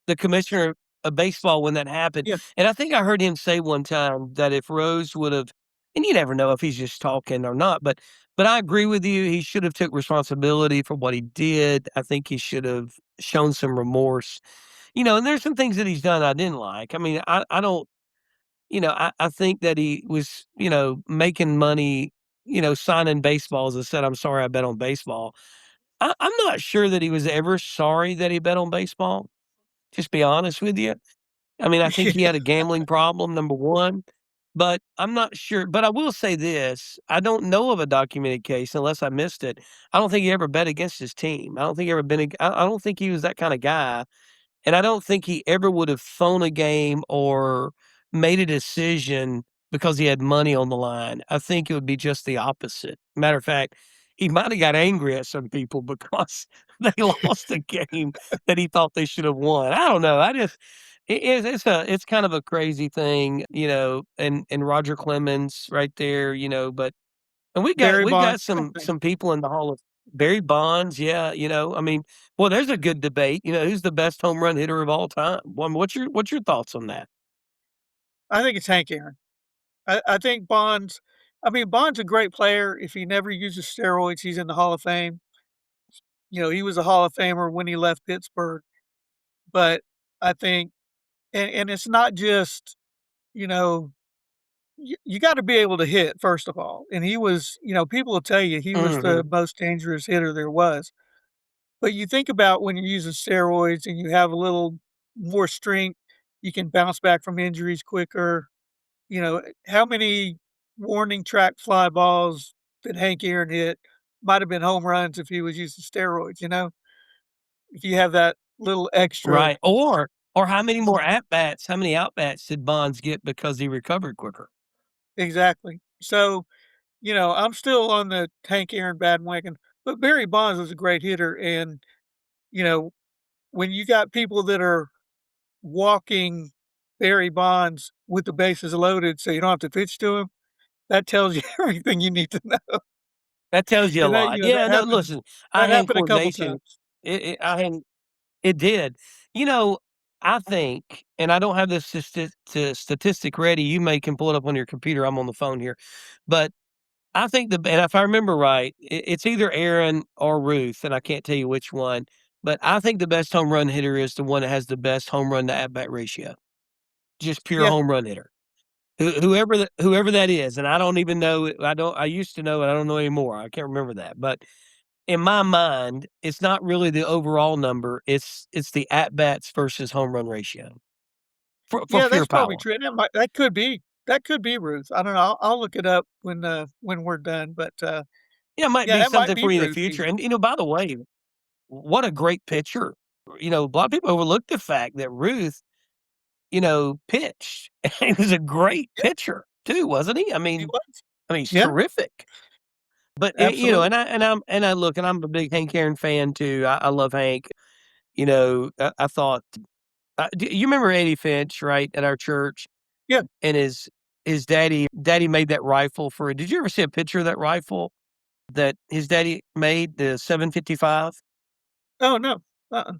B: the commissioner of baseball when that happened,
A: Yeah.
B: and I think I heard him say one time that if Rose would've and you never know if he's just talking or not, but I agree with you, he should have took responsibility for what he did. I think he should have shown some remorse. And there's some things that he's done I didn't like. I mean, I don't I think that he was, making money, signing baseballs and said, "I'm sorry I bet on baseball." I'm not sure that he was ever sorry that he bet on baseball, just be honest with you. I mean, I think he had a gambling problem, number 1, but I'm not sure but I will say this, I don't know of a documented case unless I missed it. I don't think he ever bet against his team. I don't think he ever been ag I don't think he was that kinda guy. And I don't think he ever would have thrown a game or made a decision because he had money on the line. I think it would be just the opposite. Matter of fact, he might have got angry at some people because they lost a game that he thought they should have won. I don't know. I just it's kind of a crazy thing, and Roger Clemens right there, but and
A: Barry
B: we got
A: Bonds, same
B: some
A: thing.
B: some people in the Hall of Barry Bonds, yeah, I mean, well, there's a good debate, who's the best home run hitter of all time? Well, what's your thoughts on that?
A: I think it's Hank Aaron. I think Bonds I mean, Bonds a great player. If he never uses steroids, he's in the Hall of Fame. he was a Hall of Famer when he left Pittsburgh. But I think, and it's not just, you know, you got to be able to hit first of all. And he was, people will tell you he was the
B: Mhm.
A: most dangerous hitter there was. But you think about when you're using steroids and you have a little more strength, you can bounce back from injuries quicker. How many warning track fly balls that Hank Aaron hit might have been home runs if he was using steroids, if you have that little extra.
B: Right, or how many at bats did Bonds get because he recovered quicker?
A: Exactly. So, I'm still on the Hank Aaron bandwagon, but Barry Bonds was a great hitter. And, you know, when you got people that are walking Barry Bonds with the bases loaded so you don't have to pitch to him, that tells you everything you need to know.
B: That tells you a
A: And
B: lot. Yeah, no, listen,
A: that
B: eye-hand
A: happened a couple
B: coordination,
A: times.
B: eye-hand it did. You know, I think, and I don't have this statistic ready, you can pull it up on your computer, I'm on the phone here, but I think and if I remember right, it's either Aaron or Ruth, and I can't tell you which one, but I think the best home run hitter is the one that has the best home run to at bat ratio, just pure
A: Yeah.
B: home run hitter. Whoever that is, and I don't even know it. I used to know it. I don't know anymore. I can't remember that. But in my mind, it's not really the overall number. It's the at bats versus home run ratio for
A: Yeah,
B: pure
A: that's probably
B: power.
A: true. And that could be Ruth. I don't know. I'll look it up when we're done. But
B: Yeah, it might
A: yeah,
B: be
A: that might
B: something
A: be
B: for you in the
A: Ruth
B: future.
A: even.
B: And by the way, what a great pitcher. A lot of people overlook the fact that Ruth, pitched. He was a great
A: Yeah,
B: pitcher too, wasn't he?
A: he was.
B: He's
A: Yeah,
B: terrific. But
A: absolutely.
B: and I look, and I'm a big Hank Aaron fan too. I love Hank. I thought, you remember Eddie Finch, right, at our church,
A: Yeah.
B: and his daddy made that rifle for. Did you ever see a picture of that rifle that his daddy made, the 755?
A: Oh no. Uh-uh.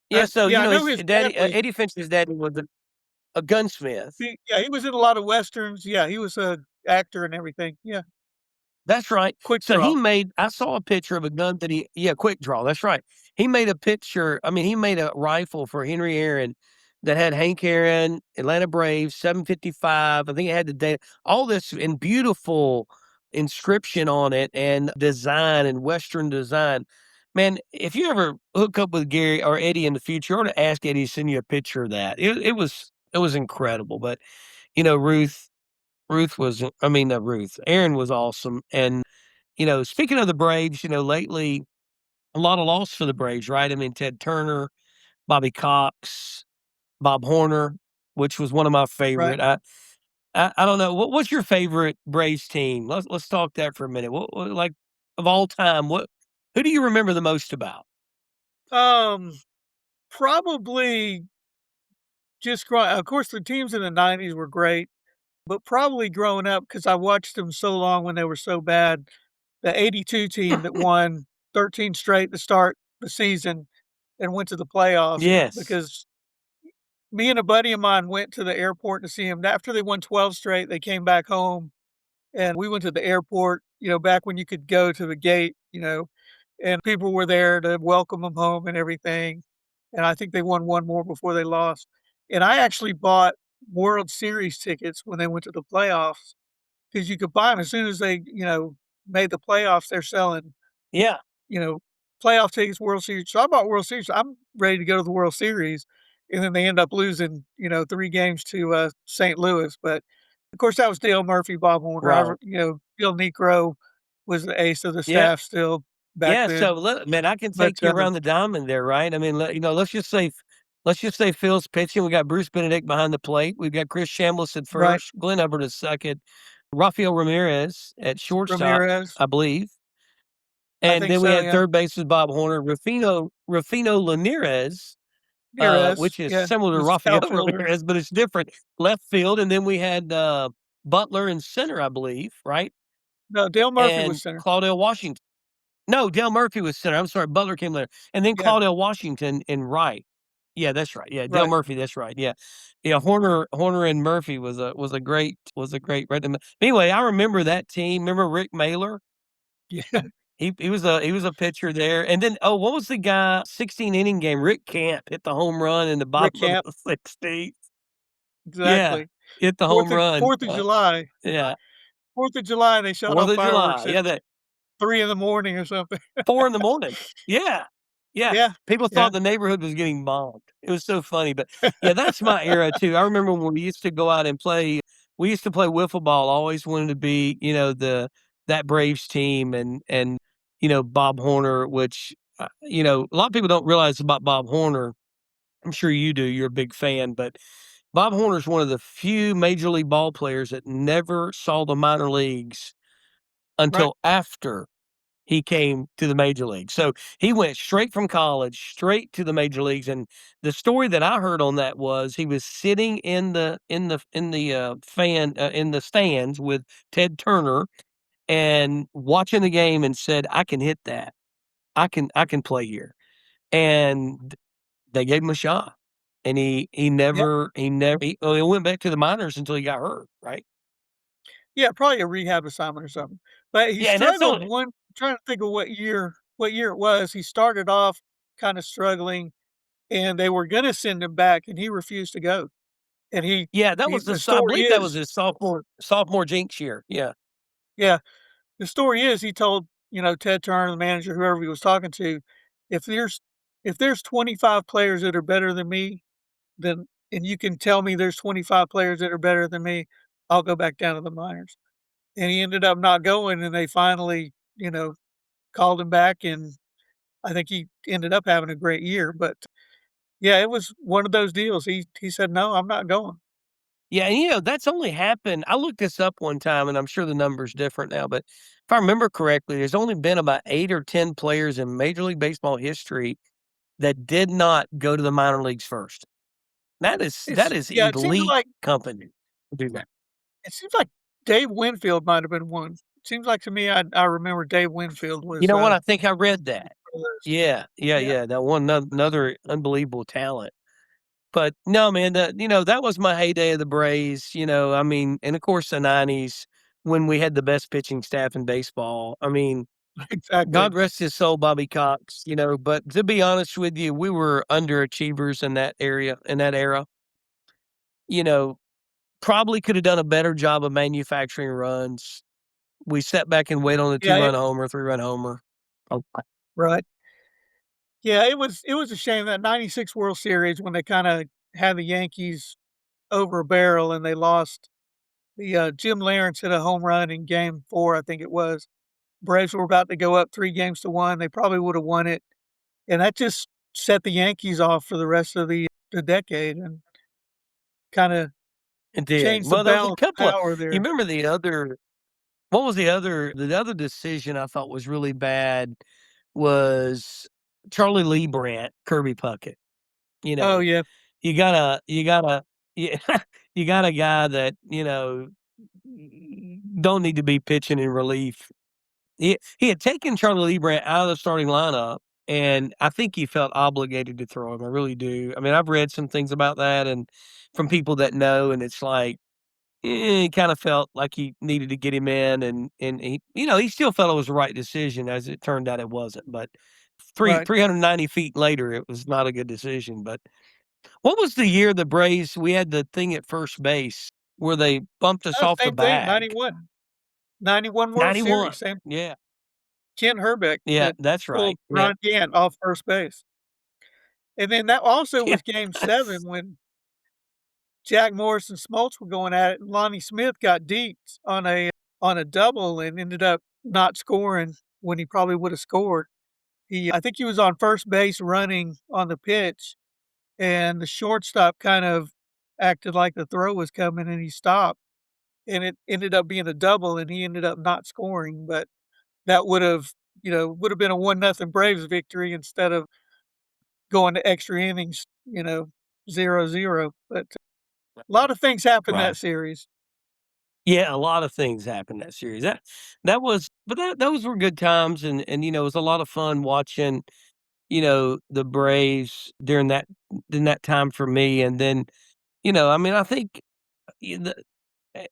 B: Yeah, so
A: Yeah, I know
B: his
A: his
B: daddy,
A: family.
B: Eddie Finch's daddy was a gunsmith.
A: Yeah, he was in a lot of westerns. Yeah, he was a actor and everything. Yeah,
B: That's right.
A: quick
B: So
A: draw.
B: I saw a picture of a gun that quick draw. That's right. He made a picture. I mean, he made a rifle for Henry Aaron that had Hank Aaron, Atlanta Braves, 755. I think it had the date, all this in beautiful inscription on it and design and Western design. Man, if you ever hook up with Gary or Eddie in the future, or to ask Eddie to send you a picture of that. It was incredible. But Ruth was I mean, not Ruth, Aaron was awesome. And, speaking of the Braves, lately, a lot of loss for the Braves, right? I mean, Ted Turner, Bobby Cox, Bob Horner, which was one of my
A: Right.
B: favorite. I don't know. What's your favorite Braves team? Let's talk that for a minute. Like, of all time, who do you remember the most about?
A: Um, Probably just growing. Of course, the teams in the '90s were great, but probably growing up because I watched them so long when they were so bad. The '82 team that won 13 straight to start the season and went to the playoffs
B: Yes.
A: because me and a buddy of mine went to the airport to see them. After they won 12 straight, they came back home and we went to the airport, back when you could go to the gate, and people were there to welcome them home and everything. And I think they won one more before they lost. And I actually bought World Series tickets when they went to the playoffs because you could buy them as soon as they, made the playoffs. They're selling,
B: Yeah.
A: you know, playoff tickets, World Series. So I bought World Series. I'm ready to go to the World Series. And then they end up losing, 3 games to St. Louis. But of course, that was Dale Murphy, Bob Warner.
B: Right.
A: Bill Necro was the ace of the
B: Yeah.
A: staff still back
B: Yeah,
A: then.
B: so look, man, I can
A: But
B: take you around the diamond there, right? I mean, let's just say Phil's pitching. We got Bruce Benedict behind the plate. We've got Chris Chambliss at
A: right,
B: first, Glenn Hubbard at second, Rafael Ramirez at shortstop,
A: Ramirez,
B: I believe.
A: I
B: And
A: think
B: then we
A: so.
B: had
A: Yeah,
B: third base with Bob Horner, Rufino Lanirez,
A: Ramirez,
B: which is
A: yeah,
B: similar to
A: was
B: Rafael
A: outfielder.
B: Ramirez, but it's different. Left field, and then we had Butler in center, I believe, right?
A: No, Dale Murphy was
B: And
A: center.
B: Claudel Washington. No, Dale Murphy was center. I'm sorry, Butler came later, and then
A: Yeah,
B: Claudel Washington in right. Yeah, that's right. Yeah, Dale
A: right.
B: Murphy. That's right. Yeah, yeah. Horner and Murphy was a great right. Anyway, I remember that team. Remember Rick Mailer?
A: Yeah,
B: He was a pitcher there, and then, oh, what was the guy 16 inning game? Rick Camp hit the home run in the
A: Rick
B: bottom of
A: Camp,
B: the 16th. Yeah,
A: exactly.
B: hit the home run,
A: 4th of July.
B: yeah,
A: 4th of July, they shot
B: 4th
A: off
B: of July,
A: fireworks at
B: yeah, that
A: 3 in the morning or something.
B: 4 in the morning. Yeah, yeah.
A: Yeah,
B: People
A: yeah,
B: thought the neighborhood was getting bombed. It was so funny, but yeah, that's my era too. I remember when we used to go out and play we used to play wiffle ball, always wanted to be, that Braves team and, Bob Horner, which, a lot of people don't realize about Bob Horner. I'm sure you do, you're a big fan, but Bob Horner's one of the few major league ball players that never saw the minor leagues
A: right.
B: until after he came to the major leagues. So he went straight from college, straight to the major leagues. And the story that I heard on that was he was sitting in the stands with Ted Turner and watching the game and said, "I can hit that. I can play here." And they gave him a shot. And
A: Yeah,
B: he went back to the minors until he got hurt, right?
A: yeah, probably a rehab assignment or something. But he
B: Yeah, and that's
A: struggled
B: only
A: one I'm trying to think of what year it was. He started off kinda struggling, and they were gonna send him back, and he refused to go. And
B: yeah, that
A: he
B: was
A: the
B: his I
A: story
B: believe that was
A: is
B: his sophomore jinx year. Yeah.
A: yeah, the story is he told, Ted Turner, the manager, whoever he was talking to, "If there's if there's 25 players that are better than me, then and you can tell me there's 25 players that are better than me, I'll go back down to the minors." And he ended up not going, and they finally, called him back, and I think he ended up having a great year, but, yeah, it was one of those deals. He said, "No, I'm not going."
B: Yeah, and, that's only happened I looked this up one time, and I'm sure the number's different now, but if I remember correctly, there's only been about 8 or 10 players in Major League Baseball history that did not go to the minor leagues first. That is
A: Yeah, it seems
B: elite
A: like
B: company to do that.
A: it seems like Dave Winfield might have been one. Seems like to me, I remember Dave Winfield
B: You
A: was,
B: know what? I think I read that.
A: one of those.
B: Yeah, yeah,
A: Yeah,
B: yeah, that one another unbelievable talent. But no, man, that was my heyday of the Braves, I mean, and of course the '90s when we had the best pitching staff in baseball. I mean,
A: exactly.
B: God rest his soul, Bobby Cox, but to be honest with you, we were underachievers in that era. You know, Probably could have done a better job of manufacturing runs. We sat back and wait on the
A: Yeah,
B: two-run homer, three-run homer. Oh,
A: right. Yeah, it was a shame that '96 World Series when they kinda had the Yankees over a barrel and they lost. Jim Lawrence hit a home run in game 4, I think it was. Braves were about to go up 3 games to 1. They probably would have won it, and that just set the Yankees off for the rest of the decade and kinda
B: it did.
A: changed the
B: Well, there was a
A: balance
B: couple
A: of
B: of
A: power
B: you
A: there.
B: remember the other what was the other decision I thought was really bad was Charlie Lee Brandt, Kirby Puckett. You
A: Oh,
B: know,
A: yeah,
B: you got a yeah, you got a guy that, don't need to be pitching in relief. He had taken Charlie Lee Brandt out of the starting lineup, and I think he felt obligated to throw him. I really do. I mean, I've read some things about that and from people that know, and it's like, he kinda felt like he needed to get him in, and he still felt it was the right decision. As it turned out, it wasn't, but
A: right.
B: 390 feet later, it was not a good decision. But what was the year the Braves we had the thing at first base where they bumped us
A: Oh,
B: off the
A: same thing,
B: bag?
A: 91. 91 World
B: 91.
A: Series, same
B: Yeah.
A: Ken Herbeck
B: Yeah,
A: that
B: that's right.
A: pulled
B: Yeah.
A: Ron Gant off first base. And then that also
B: Yeah.
A: was game 7 when Jack Morris and Smoltz were going at it, and Lonnie Smith got deked on a double and ended up not scoring when he probably would have scored. I think he was on first base running on the pitch, and the shortstop kind of acted like the throw was coming, and he stopped, and it ended up being a double, and he ended up not scoring, but that would have been a 1-0 Braves victory instead of going to extra innings, 0-0, but a lot of things happened
B: Right.
A: that series.
B: Yeah, a lot of things happened that series. That was but those were good times, and, it was a lot of fun watching, the Braves during that time for me, and then, I mean, I think, y the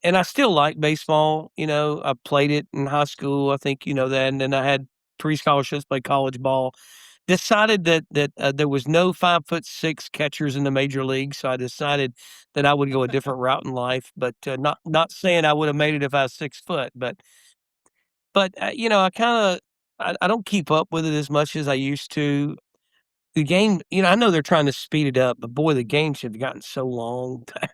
B: and I still like baseball. I played it in high school, I think you know that, and then I had 3 scholarships, played college ball. Decided that there was no 5'6" catchers in the major league, so I decided that I would go a different route in life, but, not saying I would have made it if I was 6 foot, but, you know, I don't keep up with it as much as I used to. The game, I know they're trying to speed it up, but boy, the games have gotten so long that,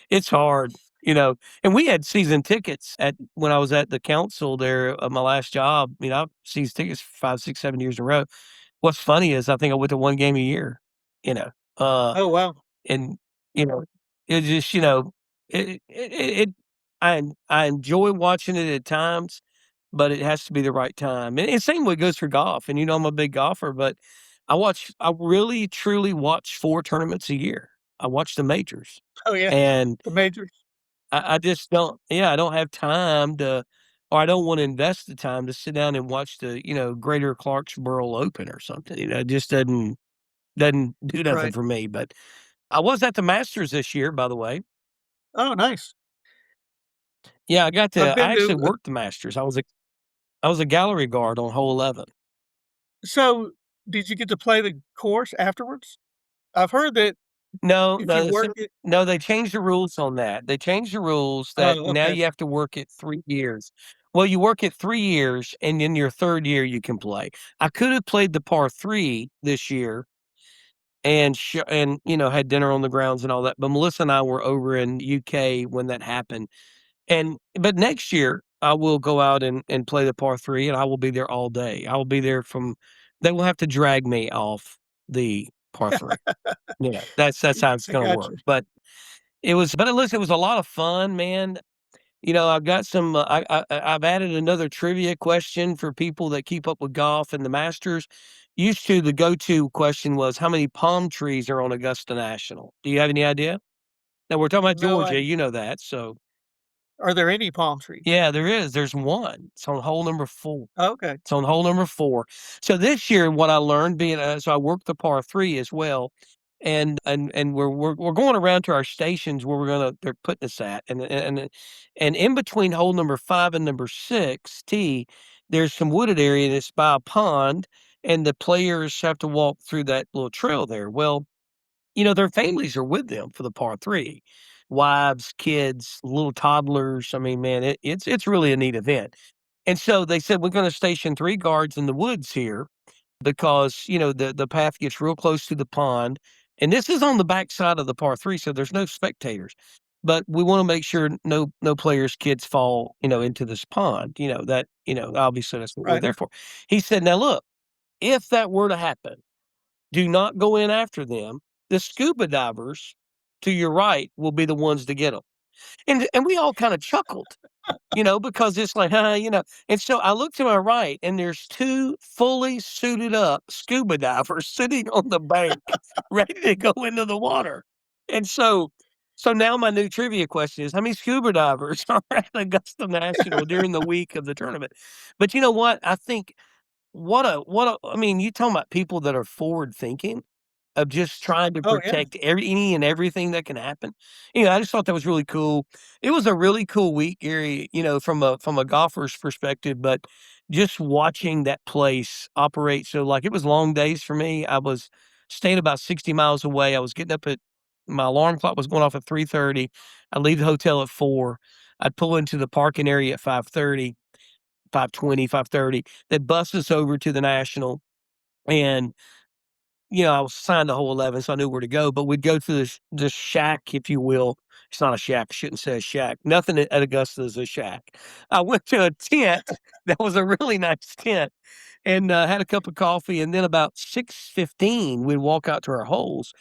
B: it's hard, and we had season tickets at when I was at the council there of my last job. I've season tickets for 5, 6, 7 years in a row. What's funny is I think I went to 1 game a year, you know, uh,
A: Oh, wow.
B: and, you know, it just, it I enjoy watching it at times, but it has to be the right time, and same way goes for golf, and, I'm a big golfer, but I really truly watch 4 tournaments a year. I watch the majors,
A: Oh, yeah.
B: and
A: The majors.
B: I just don't I don't have time to or I don't wanna invest the time to sit down and watch the, Greater Clarksboro Open or something, it just doesn't do nothing
A: Right.
B: for me, but I was at the Masters this year, by the way.
A: Oh, nice.
B: Yeah,
A: I've
B: I
A: been
B: actually
A: to
B: worked the Masters. I was a gallery guard on hole 11.
A: so, did you get to play the course afterwards? I've heard that
B: No,
A: if you
B: no,
A: work it.
B: no, they changed the rules on that. They changed the rules that
A: Oh,
B: now
A: okay.
B: you have to work it 3 years. Well, you work it 3 years, and in your 3rd year, you can play. I could have played the par 3 this year and, had dinner on the grounds and all that, but Melissa and I were over in UK when that happened, but next year, I will go out and play the par 3, and I will be there all day. I will be there from they will have to drag me off the par 3. That's how it's
A: I
B: gonna
A: got
B: work,
A: you.
B: but listen, it was a lot of fun, man. I've got some, I've added another trivia question for people that keep up with golf and the Masters. Used to, the go-to question was, "How many palm trees are on Augusta National?" Do you have any idea? Now, we're talking about
A: No, I
B: Georgia, you know that, so
A: are there any palm trees?
B: yeah, there is, there's 1. It's on hole number 4.
A: Okay.
B: It's on hole number 4. So this year, what I learned being so I worked the par 3 as well, and we're going around to our stations where they're putting us at, and in between hole number 5 and number 6 tee, there's some wooded area that's by a pond, and the players have to walk through that little trail there. Well, their families are with them for the par 3. Wives, kids, little toddlers. I mean, man, it's really a neat event. And so they said, "We're gonna station 3 guards in the woods here because, the path gets real close to the pond." And this is on the backside of the par 3, so there's no spectators. But we wanna make sure no players' kids fall, into this pond, obviously that's what we're
A: Right.
B: there for. He said, "Now look, if that were to happen, do not go in after them. The scuba divers to your right will be the ones to get them." And we all kinda chuckled, because it's like, and so I look to my right, and there's 2 fully suited up scuba divers sitting on the bank ready to go into the water. And so now my new trivia question is, how many scuba divers are at Augusta National during the week of the tournament? But you know what? I think I mean, you talking about people that are forward thinking of just trying to
A: Oh, yeah.
B: protect any and everything that can happen. I just thought that was really cool. It was a really cool week, Gary, from a golfer's perspective, but just watching that place operate. So like it was long days for me. I was staying about 60 miles away. I was getting up at my alarm clock was going off at 3:30. I'd leave the hotel at 4. I'd pull into the parking area at 5:30, 5:20, 5:30. That bus us over to the National, and I was assigned to hole 11, so I knew where to go, but we'd go to this shack, if you will. It's not a shack, I shouldn't say a shack. Nothing at Augusta is a shack. I went to a tent that was a really nice tent and, had a cup of coffee, and then about 6:15, we'd walk out to our holes,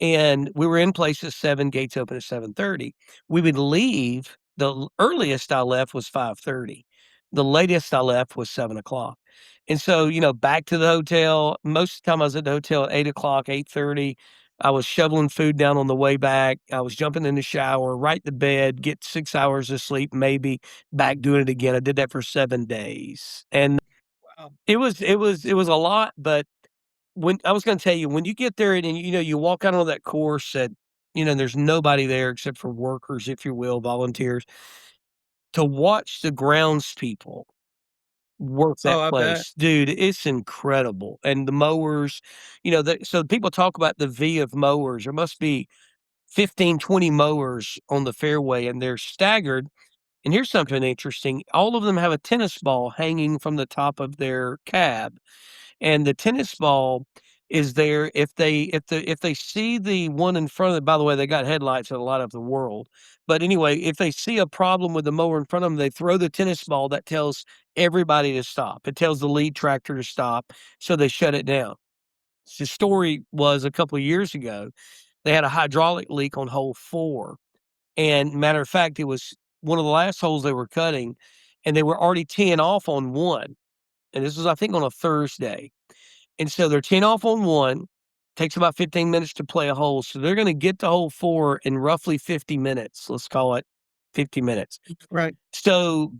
B: and we were in place at 7, gates open at 7:30. We would leave earliest I left was 5:30. The latest I left was 7 o'clock. And so, back to the hotel. Most of the time I was at the hotel at 8 o'clock, 8:30. I was shoveling food down on the way back. I was jumping in the shower, right to bed, get 6 hours of sleep, maybe, back doing it again. I did that for 7 days. And
A: Wow.
B: it was a lot, but when I was gonna tell you, when you get there and you walk out on that course that, there's nobody there except for workers, if you will, volunteers, to watch the groundspeople work
A: Oh,
B: that
A: I bet.
B: place. Dude, it's incredible, and the mowers, so people talk about the V of mowers. There must be 15, 20 mowers on the fairway, and they're staggered, and here's something interesting, all of them have a tennis ball hanging from the top of their cab, and the tennis ball is there if they see the one in front of them. By the way, they got headlights in a lot of the world. But anyway, if they see a problem with the mower in front of them, they throw the tennis ball that tells everybody to stop. It tells the lead tractor to stop, so they shut it down. The story was a couple of years ago, they had a hydraulic leak on hole 4, and matter of fact, it was one of the last holes they were cutting, and they were already teeing off on 1, and this was, I think, on a Thursday. And so they're 10 off on 1, takes about 15 minutes to play a hole, so they're gonna get to hole 4 in roughly 50 minutes, let's call it 50 minutes.
A: Right.
B: So,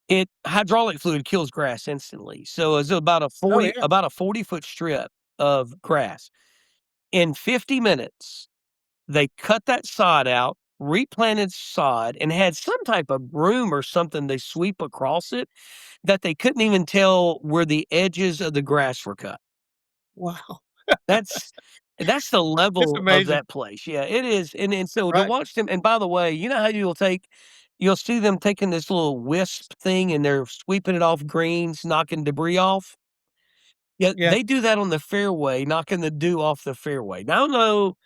B: it hydraulic fluid kills grass instantly, so it's
A: Oh, yeah.
B: about a 40-foot strip of grass. In 50 minutes, they cut that sod out, replanted sod, and had some type of broom or something they sweep across it that they couldn't even tell where the edges of the grass were cut.
A: Wow.
B: That's that's the
A: It's
B: level of
A: amazing.
B: that place. Yeah, it is, and so to
A: Right.
B: watch them, and by the way, you know how you'll see them taking this little wisp thing and they're sweeping it off greens, knocking debris off? Yeah,
A: Yeah.
B: they do that on the fairway, knocking the dew off the fairway. Now, I don't know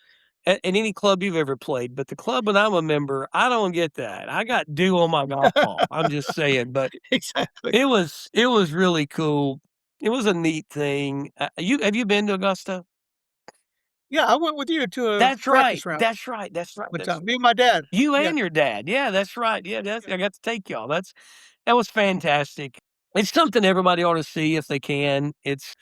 B: in any club you've ever played, but the club that I'm a member, I don't get that. I got dew on my golf ball. I'm just saying, but
A: Exactly.
B: it was really cool. It was a neat thing. You have you been to Augusta?
A: Yeah, I went with you to a
B: That's right,
A: practice round
B: that's right, that's right,
A: one
B: that's
A: time, me and my dad.
B: you
A: Yeah.
B: and your dad, yeah, that's right, yeah, that's
A: Yeah.
B: I got to take y'all, that was fantastic. It's something everybody ought to see if they can. It's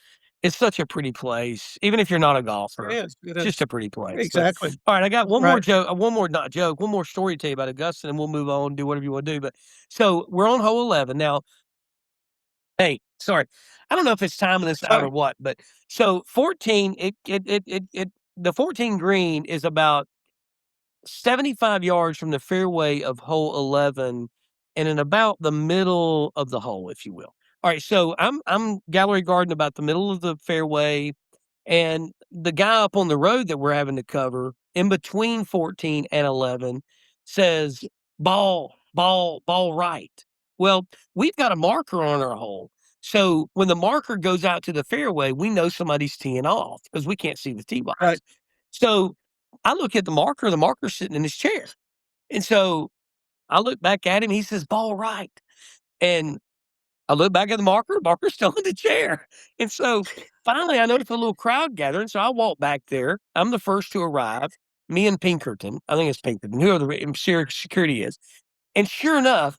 B: such a pretty place, even if you're not a
A: It
B: golfer.
A: is. It
B: It's just
A: is.
B: a pretty place, but
A: Exactly.
B: all right, I got
A: Right.
B: one more not joke, one more story to tell you about Augusta, and we'll move on, do whatever you wanna do, but so we're on hole 11 now. Hey, sorry. I don't know if it's timing this out or
A: Sorry.
B: what, but so 14, the 14 green is about 75 yards from the fairway of hole 11 and in about the middle of the hole, if you will. All right, so I'm gallery garden about the middle of the fairway, and the guy up on the road that we're having to cover in between 14 and 11 says, ball, ball, ball right. Well, we've got a marker on our hole. So when the marker goes out to the fairway, we know somebody's teeing off because we can't see the tee
A: Right.
B: box. So I look at the marker's sitting in his chair. And so I look back at him, he says, ball right. And I look back at the marker's still in the chair. And so finally I noticed a little crowd gathering. So I walk back there. I'm the first to arrive, me and Pinkerton. I think it's Pinkerton, whoever the security is. And sure enough,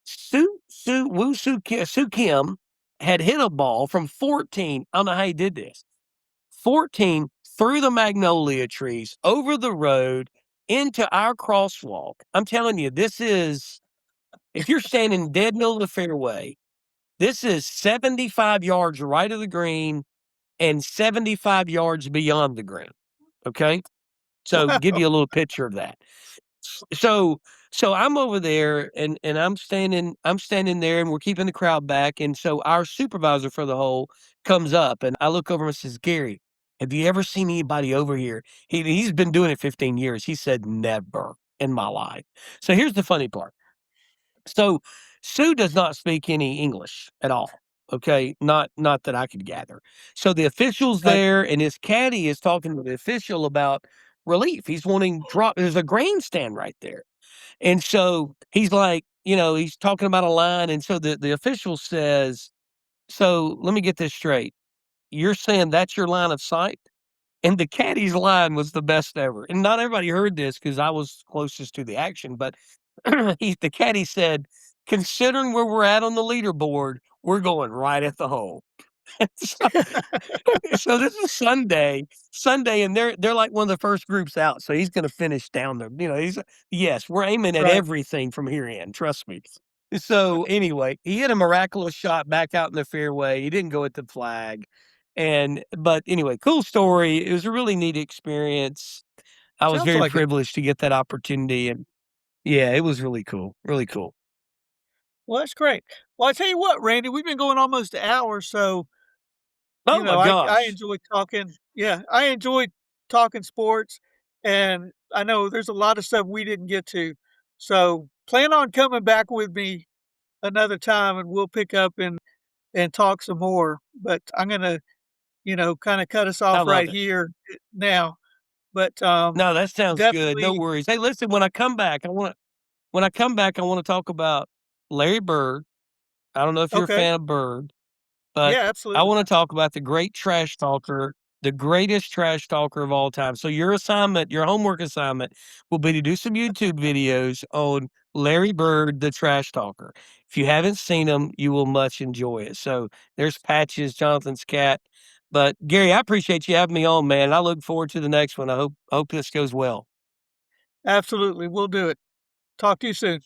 B: Sue Kim had hit a ball from 14. I don't know how he did this. 14 through the magnolia trees, over the road, into our crosswalk. I'm telling you, this is if you're standing dead middle of the fairway, this is 75 yards right of the green and 75 yards beyond the green. Okay? So give
A: Wow.
B: you a little picture of that. So so I'm over there and I'm standing there and we're keeping the crowd back. And so our supervisor for the hole comes up and I look over and says, Gary, have you ever seen anybody over here? He's been doing it 15 years. He said, never in my life. So here's the funny part. So Sue does not speak any English at all. Okay. Not that I could gather. So the official's
A: Right.
B: there and his caddy is talking to the official about relief. He's wanting drop. There's a grandstand right there. And so he's like, he's talking about a line. And so the official says, so let me get this straight. You're saying that's your line of sight? And the caddy's line was the best ever. And not everybody heard this because I was closest to the action, but the caddy said, considering where we're at on the leaderboard, we're going right at the hole. So so this is Sunday, and they're like one of the first groups out, so he's gonna finish down there, he's yes, we're aiming at
A: Right.
B: everything from here in, trust me. So, anyway, he hit a miraculous shot back out in the fairway, he didn't go at the flag, but anyway, cool story, it was a really neat experience. I was
A: Sounds
B: very
A: like it.
B: privileged to get that opportunity, and yeah, it was really cool, really cool.
A: Well, that's great. Well, I tell you what, Randy, we've been going almost an hour, so,
B: Oh my
A: I
B: gosh.
A: enjoy talking I enjoy talking sports, and I know there's a lot of stuff we didn't get to. So, plan on coming back with me another time, and we'll pick up and talk some more, but I'm gonna, kinda cut us
B: I
A: off
B: love
A: right
B: it.
A: here now, but,
B: No, that sounds good. No
A: definitely
B: worries. Hey, listen, when I come back, I wanna talk about Larry Bird. I don't know if you're a
A: okay.
B: fan of Bird, but
A: Yeah,
B: I
A: absolutely.
B: wanna talk about the great trash talker, the greatest trash talker of all time. So your homework assignment will be to do some YouTube videos on Larry Bird, the trash talker. If you haven't seen them, you will much enjoy it. So there's Patches, Jonathan's cat. But Gary, I appreciate you having me on, man. I look forward to the next one. I hope this goes well.
A: Absolutely, we'll do it. Talk to you soon.